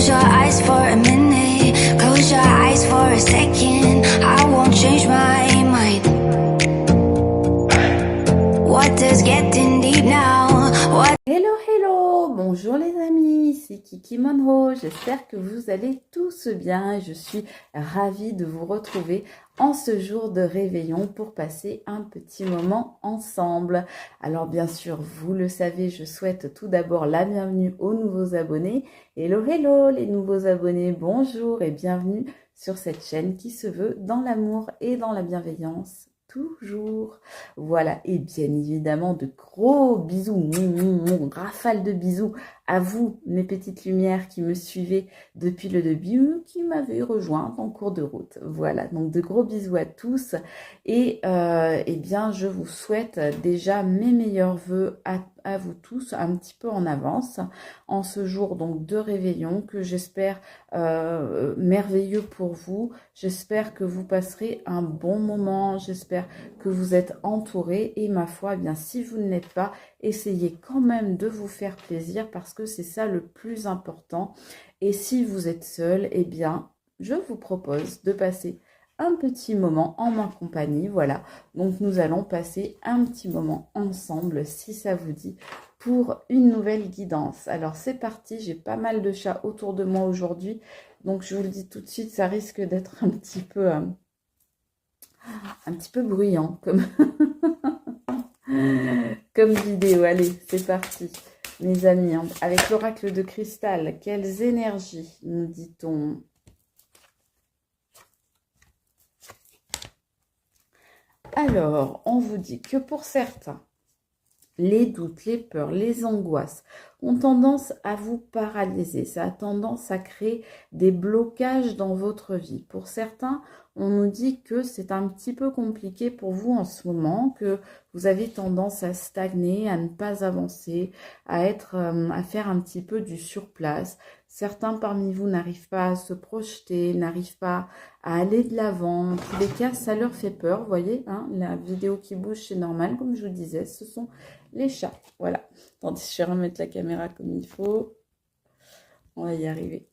Close your eyes for a minute, close your eyes for a second. I won't change my mind. What does getting deep now? What? Hello, hello, bonjour les amis, c'est Kiki Monroe, j'espère que vous allez tous bien et je suis ravie de vous retrouver en ce jour de réveillon pour passer un petit moment ensemble. Alors bien sûr, vous le savez, je souhaite tout d'abord la bienvenue aux nouveaux abonnés. Hello, hello les nouveaux abonnés, bonjour et bienvenue sur cette chaîne qui se veut dans l'amour et dans la bienveillance. Toujours. Voilà, et bien évidemment de gros bisous, rafale de bisous à vous, mes petites lumières qui me suivez depuis le début, qui m'avez rejoint en cours de route. Voilà, donc de gros bisous à tous et eh bien je vous souhaite déjà mes meilleurs vœux à vous tous un petit peu en avance en ce jour donc de réveillon que j'espère merveilleux pour vous. J'espère que vous passerez un bon moment, j'espère que vous êtes entourés et ma foi, eh bien si vous ne l'êtes pas, essayez quand même de vous faire plaisir parce que c'est ça le plus important. Et si vous êtes seul, eh bien je vous propose de passer un petit moment en ma compagnie, voilà. Donc nous allons passer un petit moment ensemble si ça vous dit pour une nouvelle guidance. Alors c'est parti, j'ai pas mal de chats autour de moi aujourd'hui, donc je vous le dis tout de suite, ça risque d'être un petit peu bruyant comme, comme vidéo. Allez, c'est parti mes amis, hein. Avec l'oracle de cristal, quelles énergies nous dit-on? Alors, on vous dit que pour certains, les doutes, les peurs, les angoisses ont tendance à vous paralyser. Ça a tendance à créer des blocages dans votre vie. Pour certains, on nous dit que c'est un petit peu compliqué pour vous en ce moment, que vous avez tendance à stagner, à ne pas avancer, à faire un petit peu du surplace. Certains parmi vous n'arrivent pas à se projeter, n'arrivent pas à aller de l'avant. En tous les cas, ça leur fait peur. Vous voyez, hein, la vidéo qui bouge, c'est normal. Comme je vous disais, ce sont les chats. Voilà. Attendez, je vais remettre la caméra comme il faut. On va y arriver.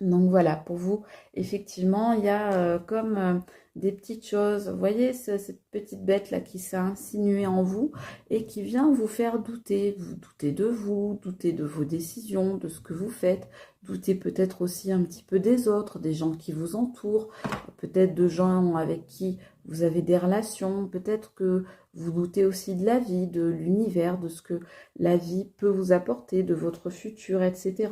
Donc voilà, pour vous, effectivement, il y a comme des petites choses. Vous voyez cette petite bête là qui s'est insinuée en vous et qui vient vous faire douter. Vous doutez de vous, doutez de vos décisions, de ce que vous faites. Doutez peut-être aussi un petit peu des autres, des gens qui vous entourent. Peut-être de gens avec qui vous avez des relations. Peut-être que vous doutez aussi de la vie, de l'univers, de ce que la vie peut vous apporter, de votre futur, etc.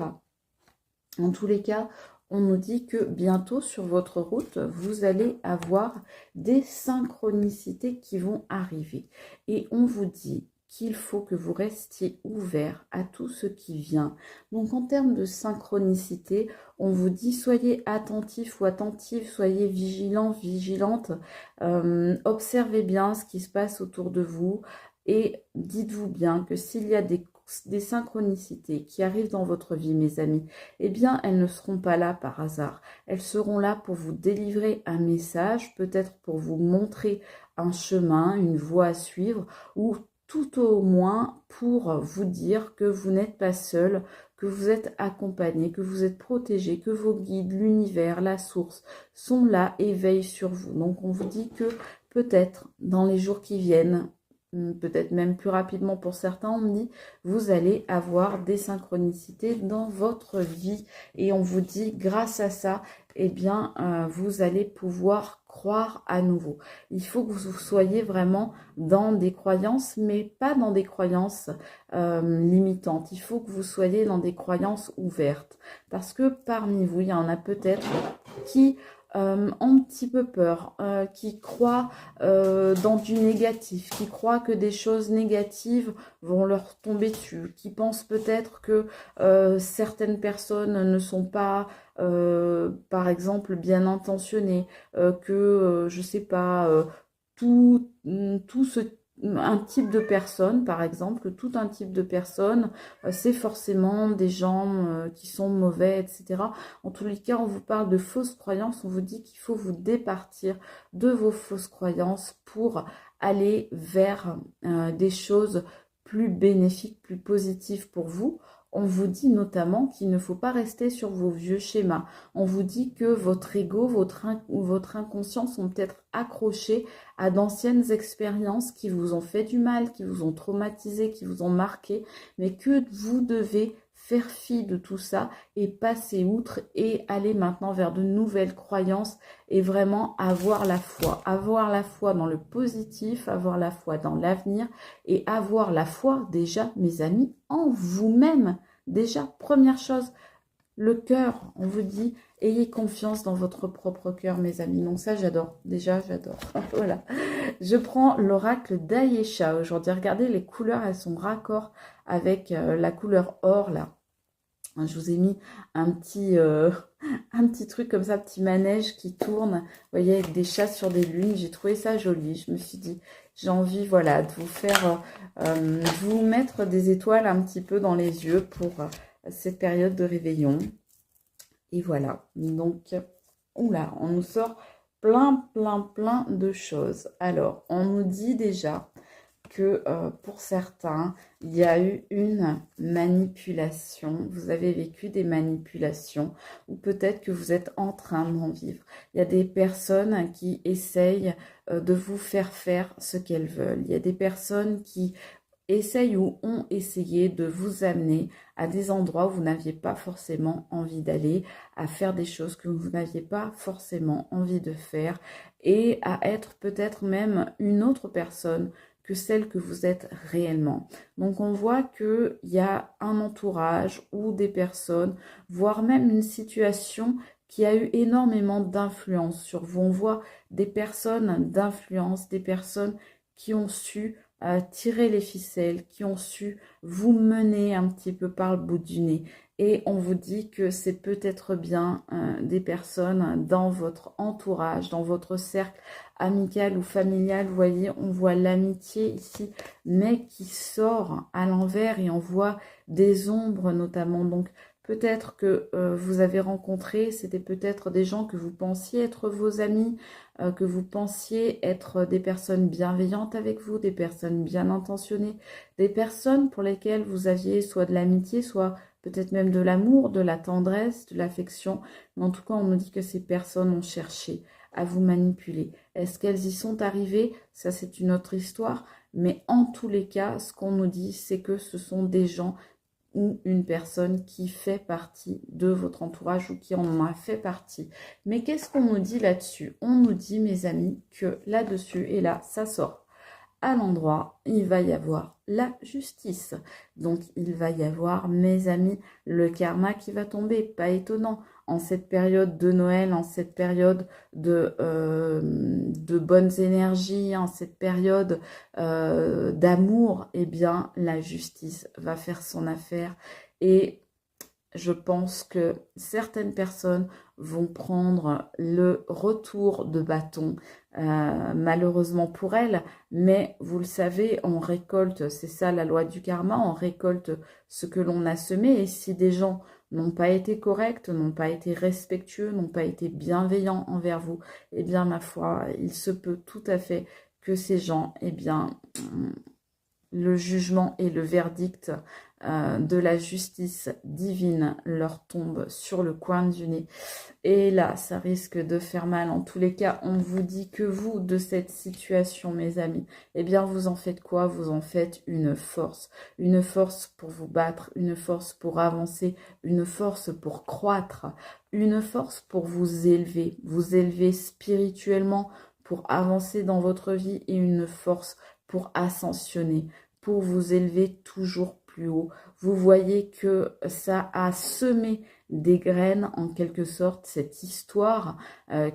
En tous les cas, on nous dit que bientôt sur votre route, vous allez avoir des synchronicités qui vont arriver. Et on vous dit qu'il faut que vous restiez ouvert à tout ce qui vient. Donc en termes de synchronicité, on vous dit soyez attentif ou attentive, soyez vigilant, vigilante, observez bien ce qui se passe autour de vous et dites-vous bien que s'il y a des synchronicités qui arrivent dans votre vie, mes amis, eh bien, elles ne seront pas là par hasard. Elles seront là pour vous délivrer un message, peut-être pour vous montrer un chemin, une voie à suivre, ou tout au moins pour vous dire que vous n'êtes pas seul, que vous êtes accompagné, que vous êtes protégé, que vos guides, l'univers, la source sont là et veillent sur vous. Donc, on vous dit que peut-être dans les jours qui viennent, peut-être même plus rapidement pour certains, on me dit, vous allez avoir des synchronicités dans votre vie. Et on vous dit, grâce à ça, eh bien, vous allez pouvoir croire à nouveau. Il faut que vous soyez vraiment dans des croyances, mais pas dans des croyances limitantes. Il faut que vous soyez dans des croyances ouvertes. Parce que parmi vous, il y en a peut-être qui ont un petit peu peur, qui croient dans du négatif, qui croient que des choses négatives vont leur tomber dessus, qui pensent peut-être que certaines personnes ne sont pas, par exemple, bien intentionnées, que, je sais pas, tout ce un type de personne, par exemple, tout un type de personne, c'est forcément des gens qui sont mauvais, etc. En tous les cas, on vous parle de fausses croyances, on vous dit qu'il faut vous départir de vos fausses croyances pour aller vers des choses plus bénéfiques, plus positives pour vous. On vous dit notamment qu'il ne faut pas rester sur vos vieux schémas. On vous dit que votre ego, votre inconscient sont peut-être accrochés à d'anciennes expériences qui vous ont fait du mal, qui vous ont traumatisé, qui vous ont marqué, mais que vous devez faire fi de tout ça et passer outre et aller maintenant vers de nouvelles croyances et vraiment avoir la foi dans le positif, avoir la foi dans l'avenir et avoir la foi déjà, mes amis, en vous-même. Déjà, première chose, le cœur, on vous dit, ayez confiance dans votre propre cœur, mes amis. Donc ça, j'adore. Déjà, j'adore. Voilà. Je prends l'oracle d'Ayesha aujourd'hui. Regardez, les couleurs, elles sont raccord avec la couleur or, là. Je vous ai mis un petit truc comme ça, petit manège qui tourne, vous voyez, avec des chats sur des lunes. J'ai trouvé ça joli. Je me suis dit, j'ai envie, voilà, de vous faire, de vous mettre des étoiles un petit peu dans les yeux pour cette période de réveillon. Et voilà. Donc, oula, on nous sort plein de choses. Alors, on nous dit déjà que pour certains, il y a eu une manipulation. Vous avez vécu des manipulations ou peut-être que vous êtes en train d'en vivre. Il y a des personnes qui essayent de vous faire ce qu'elles veulent. Il y a des personnes qui essayent ou ont essayé de vous amener à des endroits où vous n'aviez pas forcément envie d'aller, à faire des choses que vous n'aviez pas forcément envie de faire et à être peut-être même une autre personne que celle que vous êtes réellement. Donc on voit qu'il y a un entourage ou des personnes, voire même une situation qui a eu énormément d'influence sur vous. On voit des personnes d'influence, des personnes qui ont su tirer les ficelles, qui ont su vous mener un petit peu par le bout du nez. Et on vous dit que c'est peut-être bien des personnes dans votre entourage, dans votre cercle amical ou familial. Vous voyez, on voit l'amitié ici, mais qui sort à l'envers et on voit des ombres notamment. Donc peut-être que vous avez rencontré, c'était peut-être des gens que vous pensiez être vos amis, que vous pensiez être des personnes bienveillantes avec vous, des personnes bien intentionnées, des personnes pour lesquelles vous aviez soit de l'amitié, soit peut-être même de l'amour, de la tendresse, de l'affection. Mais en tout cas, on nous dit que ces personnes ont cherché à vous manipuler. Est-ce qu'elles y sont arrivées? Ça, c'est une autre histoire. Mais en tous les cas, ce qu'on nous dit, c'est que ce sont des gens ou une personne qui fait partie de votre entourage ou qui en a fait partie. Mais qu'est-ce qu'on nous dit là-dessus? On nous dit, mes amis, que là-dessus, et là, ça sort à l'endroit, il va y avoir la justice. Donc, il va y avoir, mes amis, le karma qui va tomber. Pas étonnant. En cette période de Noël, en cette période de bonnes énergies, en cette période d'amour, eh bien, la justice va faire son affaire. Et je pense que certaines personnes vont prendre le retour de bâton, malheureusement pour elles, mais vous le savez, on récolte, c'est ça la loi du karma, on récolte ce que l'on a semé, et si des gens n'ont pas été corrects, n'ont pas été respectueux, n'ont pas été bienveillants envers vous, eh bien ma foi, il se peut tout à fait que ces gens, eh bien, le jugement et le verdict de la justice divine leur tombe sur le coin du nez. Et là, ça risque de faire mal. En tous les cas, on vous dit que vous, de cette situation, mes amis, eh bien, vous en faites quoi? Vous en faites une force pour vous battre, une force pour avancer, une force pour croître, une force pour vous élever spirituellement, pour avancer dans votre vie et une force pour ascensionner, pour vous élever toujours plus haut. Vous voyez que ça a semé des graines en quelque sorte, cette histoire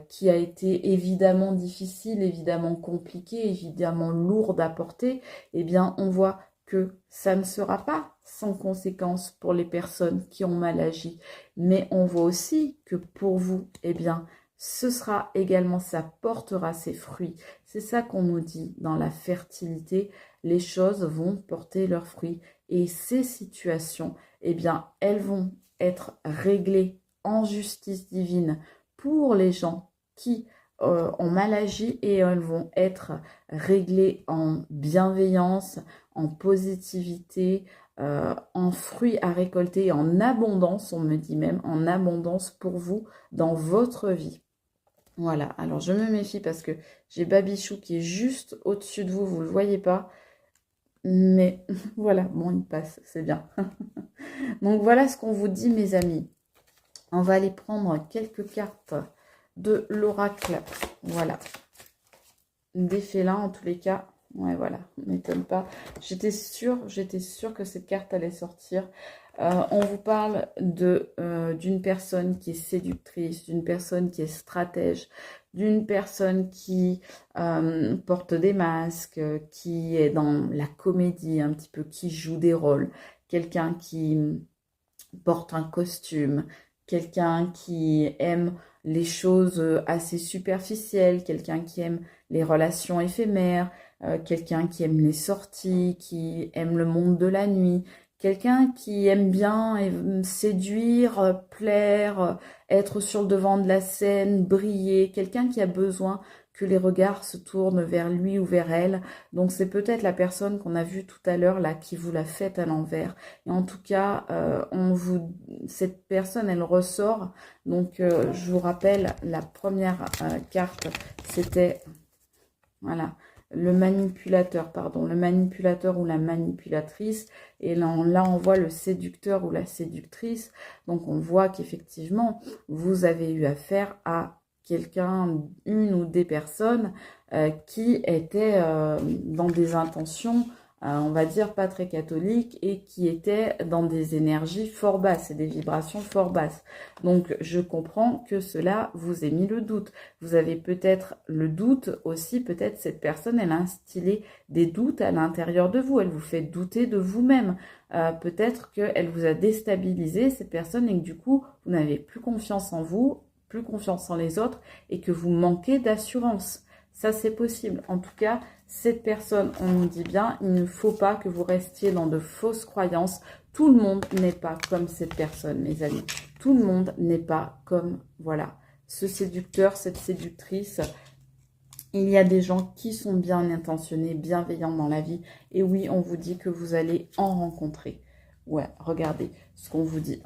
qui a été évidemment difficile, évidemment compliquée, évidemment lourde à porter. Eh bien, on voit que ça ne sera pas sans conséquence pour les personnes qui ont mal agi. Mais on voit aussi que pour vous, eh bien, ce sera également, ça portera ses fruits. C'est ça qu'on nous dit dans la fertilité, les choses vont porter leurs fruits. Et ces situations, eh bien, elles vont être réglées en justice divine pour les gens qui ont mal agi et elles vont être réglées en bienveillance, en positivité, en fruits à récolter, en abondance, on me dit même, en abondance pour vous dans votre vie. Voilà, alors je me méfie parce que j'ai Babichou qui est juste au-dessus de vous, vous ne le voyez pas. Mais voilà, bon, il passe, c'est bien. Donc voilà ce qu'on vous dit, mes amis. On va aller prendre quelques cartes de l'oracle. Voilà. Des félins, en tous les cas. Ouais, voilà, m'étonne pas. J'étais sûre que cette carte allait sortir. On vous parle d'une personne qui est séductrice, d'une personne qui est stratège, d'une personne qui porte des masques, qui est dans la comédie un petit peu, qui joue des rôles, quelqu'un qui porte un costume, quelqu'un qui aime les choses assez superficielles, quelqu'un qui aime les relations éphémères, quelqu'un qui aime les sorties, qui aime le monde de la nuit, quelqu'un qui aime bien séduire, plaire, être sur le devant de la scène, briller, quelqu'un qui a besoin que les regards se tournent vers lui ou vers elle. Donc c'est peut-être la personne qu'on a vue tout à l'heure là qui vous l'a faite à l'envers. Et en tout cas, cette personne, elle ressort. Donc je vous rappelle, la première carte, c'était voilà, le manipulateur, pardon, le manipulateur ou la manipulatrice. Et là, on voit le séducteur ou la séductrice. Donc on voit qu'effectivement, vous avez eu affaire à quelqu'un, une ou des personnes qui étaient dans des intentions, on va dire, pas très catholiques et qui étaient dans des énergies fort basses et des vibrations fort basses. Donc, je comprends que cela vous ait mis le doute. Vous avez peut-être le doute aussi, peut-être cette personne, elle a instillé des doutes à l'intérieur de vous. Elle vous fait douter de vous-même. Peut-être qu'elle vous a déstabilisé, cette personne, et que du coup, vous n'avez plus confiance en vous, plus confiance en les autres et que vous manquez d'assurance. Ça, c'est possible. En tout cas, cette personne, on nous dit bien, il ne faut pas que vous restiez dans de fausses croyances. Tout le monde n'est pas comme cette personne, mes amis. Tout le monde n'est pas comme, voilà, ce séducteur, cette séductrice. Il y a des gens qui sont bien intentionnés, bienveillants dans la vie. Et oui, on vous dit que vous allez en rencontrer. Ouais, regardez ce qu'on vous dit.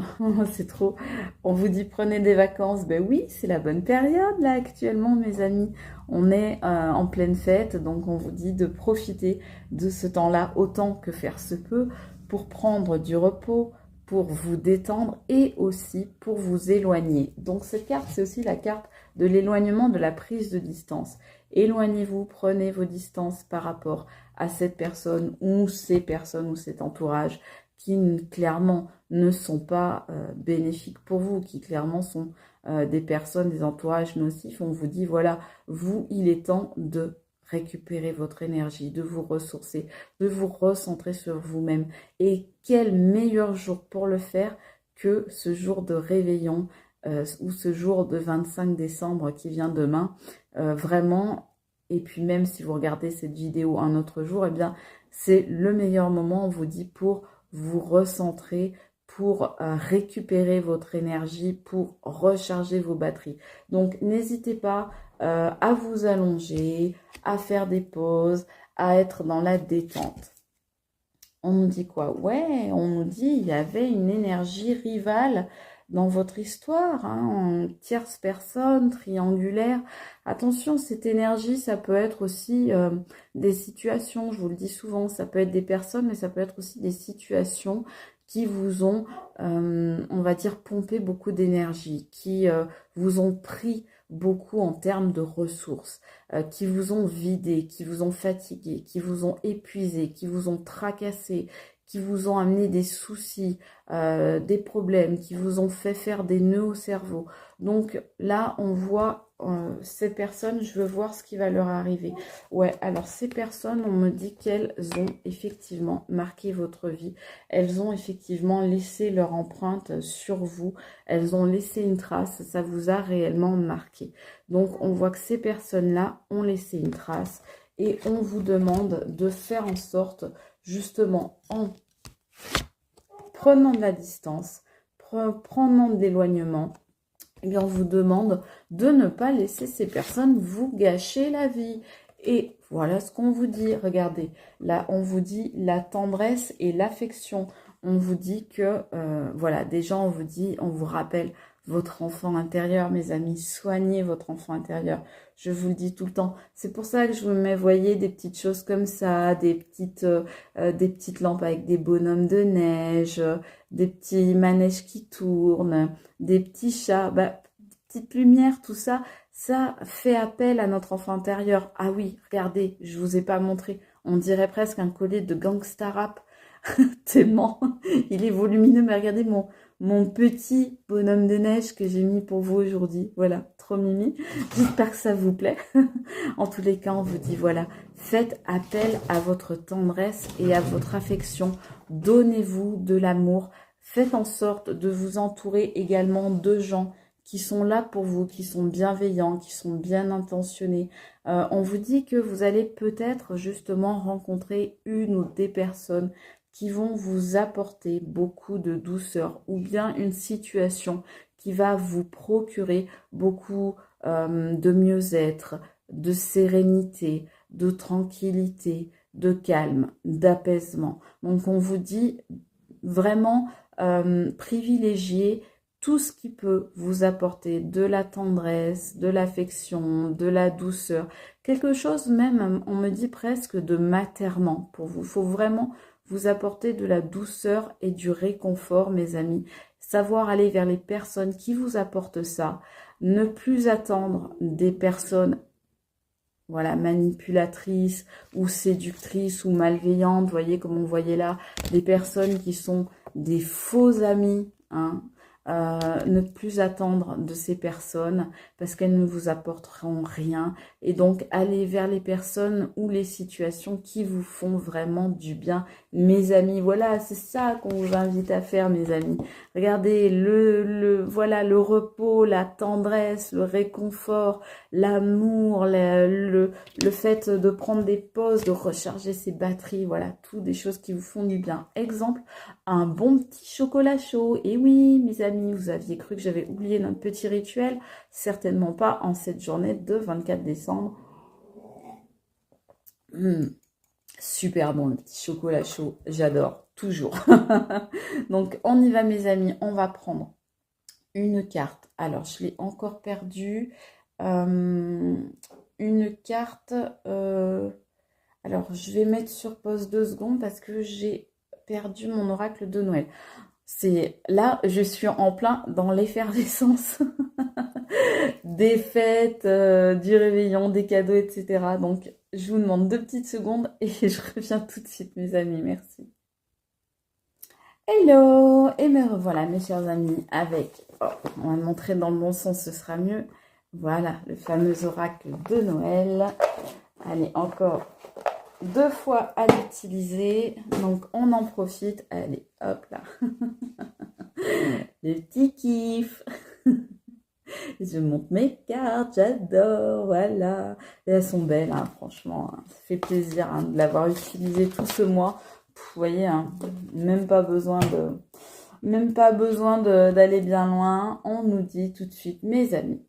C'est trop. On vous dit prenez des vacances. Ben oui, c'est la bonne période là actuellement, mes amis. On est en pleine fête, donc on vous dit de profiter de ce temps-là autant que faire se peut pour prendre du repos, pour vous détendre et aussi pour vous éloigner. Donc cette carte, c'est aussi la carte de l'éloignement, de la prise de distance. Éloignez-vous, prenez vos distances par rapport à cette personne ou ces personnes ou cet entourage qui clairement ne sont pas bénéfiques pour vous, qui clairement sont des personnes, des entourages nocifs. On vous dit, voilà, vous, il est temps de récupérer votre énergie, de vous ressourcer, de vous recentrer sur vous-même. Et quel meilleur jour pour le faire que ce jour de réveillon ou ce jour de 25 décembre qui vient demain. Vraiment, et puis même si vous regardez cette vidéo un autre jour, eh bien, c'est le meilleur moment, on vous dit, pour vous recentrer, pour récupérer votre énergie, pour recharger vos batteries. Donc, n'hésitez pas à vous allonger, à faire des pauses, à être dans la détente. On nous dit quoi? Ouais, on nous dit il y avait une énergie rivale dans votre histoire, hein, en tierce personne, triangulaire. Attention, cette énergie, ça peut être aussi des situations, je vous le dis souvent, ça peut être des personnes, mais ça peut être aussi des situations qui vous ont, on va dire, pompé beaucoup d'énergie, qui vous ont pris beaucoup en termes de ressources, qui vous ont vidé, qui vous ont fatigué, qui vous ont épuisé, qui vous ont tracassé, qui vous ont amené des soucis, des problèmes, qui vous ont fait faire des nœuds au cerveau. Donc là, on voit ces personnes, je veux voir ce qui va leur arriver. Ouais, alors ces personnes, on me dit qu'elles ont effectivement marqué votre vie. Elles ont effectivement laissé leur empreinte sur vous. Elles ont laissé une trace, ça vous a réellement marqué. Donc on voit que ces personnes-là ont laissé une trace et on vous demande de faire en sorte, justement, en prenant de la distance, prenant de l'éloignement, eh bien, on vous demande de ne pas laisser ces personnes vous gâcher la vie. Et voilà ce qu'on vous dit. Regardez, là, on vous dit la tendresse et l'affection. On vous dit que, voilà, déjà, on vous dit, on vous rappelle votre enfant intérieur, mes amis. Soignez votre enfant intérieur. Je vous le dis tout le temps. C'est pour ça que je vous mets, voyez, des petites choses comme ça, des petites lampes avec des bonhommes de neige, des petits manèges qui tournent, des petits chats, bah, petites lumières, tout ça. Ça fait appel à notre enfant intérieur. Ah oui, regardez, je vous ai pas montré. On dirait presque un collier de gangsta rap. Tellement, il est volumineux. Mais regardez mon petit bonhomme de neige que j'ai mis pour vous aujourd'hui. Voilà, trop mimi. J'espère que ça vous plaît. En tous les cas, on vous dit, voilà, faites appel à votre tendresse et à votre affection. Donnez-vous de l'amour. Faites en sorte de vous entourer également de gens qui sont là pour vous, qui sont bienveillants, qui sont bien intentionnés. On vous dit que vous allez peut-être justement rencontrer une ou des personnes qui vont vous apporter beaucoup de douceur ou bien une situation qui va vous procurer beaucoup de mieux-être, de sérénité, de tranquillité, de calme, d'apaisement. Donc on vous dit vraiment privilégier tout ce qui peut vous apporter de la tendresse, de l'affection, de la douceur. Quelque chose même, on me dit presque de matèrement pour vous. Il faut vraiment vous apporter de la douceur et du réconfort, mes amis. Savoir aller vers les personnes qui vous apportent ça. Ne plus attendre des personnes, voilà, manipulatrices ou séductrices ou malveillantes. Vous voyez comme on voyait là, des personnes qui sont des faux amis, hein. Ne plus attendre de ces personnes parce qu'elles ne vous apporteront rien et donc aller vers les personnes ou les situations qui vous font vraiment du bien, mes amis. Voilà, c'est ça qu'on vous invite à faire, mes amis. Regardez, voilà, le repos, la tendresse, le réconfort, l'amour, le fait de prendre des pauses, de recharger ses batteries, voilà, tout des choses qui vous font du bien. Exemple, un bon petit chocolat chaud. Et oui, mes amis, vous aviez cru que j'avais oublié notre petit rituel? Certainement pas en cette journée de 24 décembre. Super bon, le petit chocolat chaud, j'adore, toujours. Donc, on y va, mes amis, on va prendre une carte. Alors, je l'ai encore perdue. Une carte. Alors, je vais mettre sur pause 2 secondes parce que j'ai perdu mon oracle de Noël. C'est là, je suis en plein dans l'effervescence des fêtes, du réveillon, des cadeaux, etc. Donc, je vous demande 2 petites secondes et je reviens tout de suite, mes amis. Merci. Hello! Et me revoilà, mes chers amis, avec... Oh, on va le montrer dans le bon sens, ce sera mieux. Voilà, le fameux oracle de Noël. Allez, encore 2 fois à l'utiliser. Donc, on en profite. Allez, hop là. Le petit kiff. Je monte mes cartes, j'adore, voilà. Et elles sont belles, hein, franchement. Hein. Ça fait plaisir hein, de l'avoir utilisé tout ce mois. Vous voyez, hein, même pas besoin d'aller bien loin. On nous dit tout de suite, mes amis,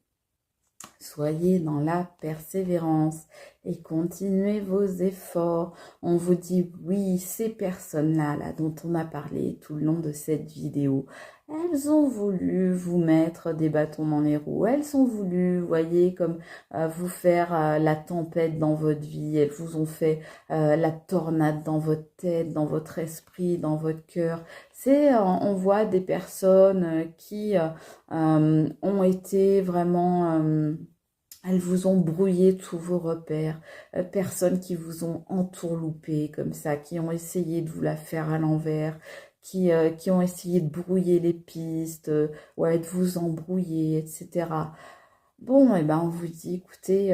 soyez dans la persévérance et continuez vos efforts. On vous dit oui, ces personnes-là dont on a parlé tout le long de cette vidéo, elles ont voulu vous mettre des bâtons dans les roues. Elles ont voulu, vous voyez, comme vous faire la tempête dans votre vie. Elles vous ont fait la tornade dans votre tête, dans votre esprit, dans votre cœur. On voit des personnes qui ont été vraiment... elles vous ont brouillé tous vos repères, personnes qui vous ont entourloupé comme ça, qui ont essayé de vous la faire à l'envers, qui ont essayé de brouiller les pistes, ouais, de vous embrouiller, etc. Bon, et ben on vous dit, écoutez,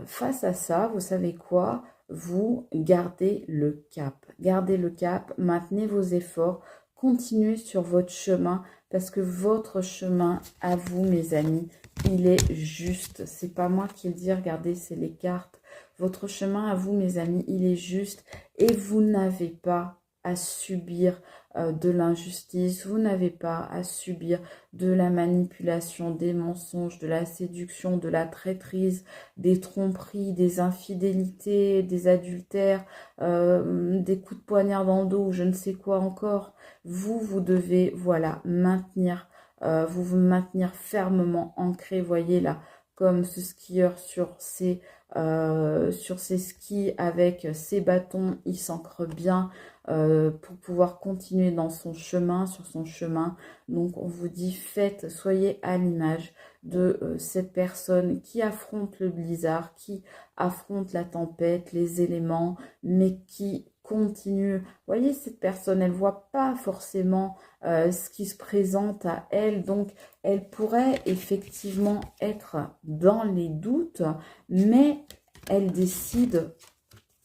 face à ça, vous savez quoi? Vous gardez le cap. Gardez le cap, maintenez vos efforts, continuez sur votre chemin, parce que votre chemin, à vous, mes amis, il est juste. C'est pas moi qui le dis, regardez, c'est les cartes. Votre chemin à vous, mes amis, il est juste et vous n'avez pas à subir de l'injustice, vous n'avez pas à subir de la manipulation, des mensonges, de la séduction, de la traîtrise, des tromperies, des infidélités, des adultères, des coups de poignard dans le dos ou je ne sais quoi encore. Vous devez, voilà, maintenir, vous maintenir fermement ancré, voyez là, comme ce skieur sur ses skis avec ses bâtons, il s'ancre bien pour pouvoir continuer dans son chemin, sur son chemin. Donc on vous dit, faites, soyez à l'image de cette personne qui affronte le blizzard, qui affronte la tempête, les éléments, mais qui continue. Vous voyez, cette personne, elle voit pas forcément ce qui se présente à elle, donc elle pourrait effectivement être dans les doutes, mais elle décide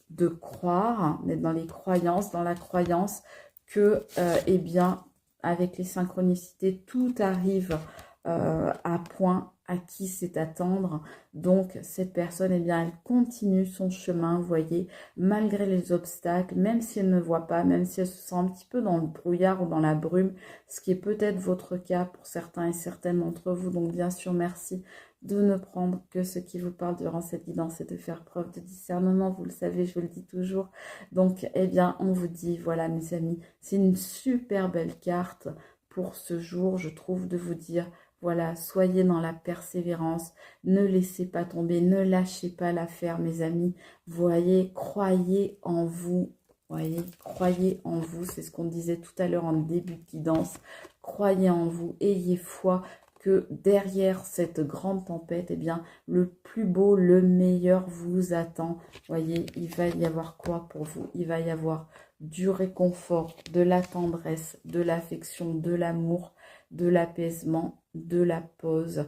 de croire, d'être dans les croyances, dans la croyance que, eh bien, avec les synchronicités, tout arrive à point à qui c'est attendre. Donc, cette personne, eh bien, elle continue son chemin, vous voyez, malgré les obstacles, même si elle ne voit pas, même si elle se sent un petit peu dans le brouillard ou dans la brume, ce qui est peut-être votre cas pour certains et certaines d'entre vous. Donc, bien sûr, merci de ne prendre que ce qui vous parle durant cette guidance et de faire preuve de discernement. Vous le savez, je vous le dis toujours. Donc, eh bien, on vous dit, voilà, mes amis, c'est une super belle carte pour ce jour, je trouve, de vous dire, voilà, soyez dans la persévérance, ne laissez pas tomber, ne lâchez pas l'affaire, mes amis. Voyez, croyez en vous. Voyez, croyez en vous, c'est ce qu'on disait tout à l'heure en début de guidance. Croyez en vous, ayez foi que derrière cette grande tempête, eh bien, le plus beau, le meilleur vous attend. Voyez, il va y avoir quoi pour vous? Il va y avoir du réconfort, de la tendresse, de l'affection, de l'amour, de l'apaisement, de la pause,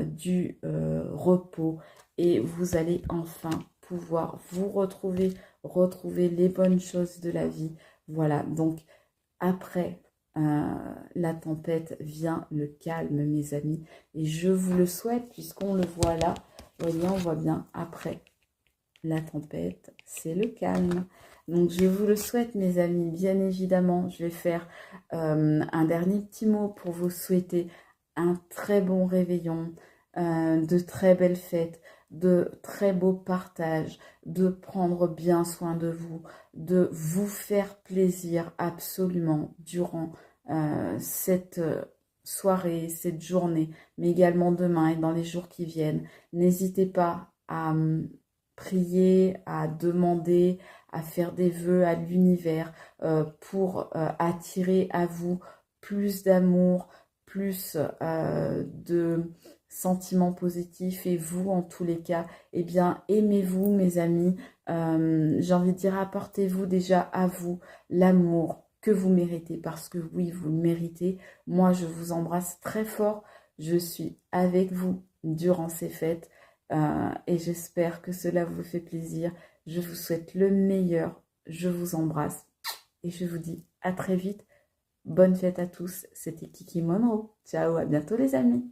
du repos. Et vous allez enfin pouvoir vous retrouver les bonnes choses de la vie. Voilà, donc après la tempête vient le calme, mes amis. Et je vous le souhaite, puisqu'on le voit là. Vous voyez, on voit bien après la tempête, c'est le calme. Donc, je vous le souhaite, mes amis. Bien évidemment, je vais faire un dernier petit mot pour vous souhaiter un très bon réveillon, de très belles fêtes, de très beaux partages, de prendre bien soin de vous faire plaisir absolument durant cette soirée, cette journée, mais également demain et dans les jours qui viennent. N'hésitez pas à prier, à demander, à faire des vœux à l'univers pour attirer à vous plus d'amour, plus de sentiments positifs. Et vous, en tous les cas, eh bien, aimez-vous, mes amis. J'ai envie de dire, apportez-vous déjà à vous l'amour que vous méritez, parce que oui, vous le méritez. Moi, je vous embrasse très fort. Je suis avec vous durant ces fêtes. Et j'espère que cela vous fait plaisir. Je vous souhaite le meilleur. Je vous embrasse. Et je vous dis à très vite. Bonne fête à tous. C'était Kiki Monroe. Ciao, à bientôt les amis.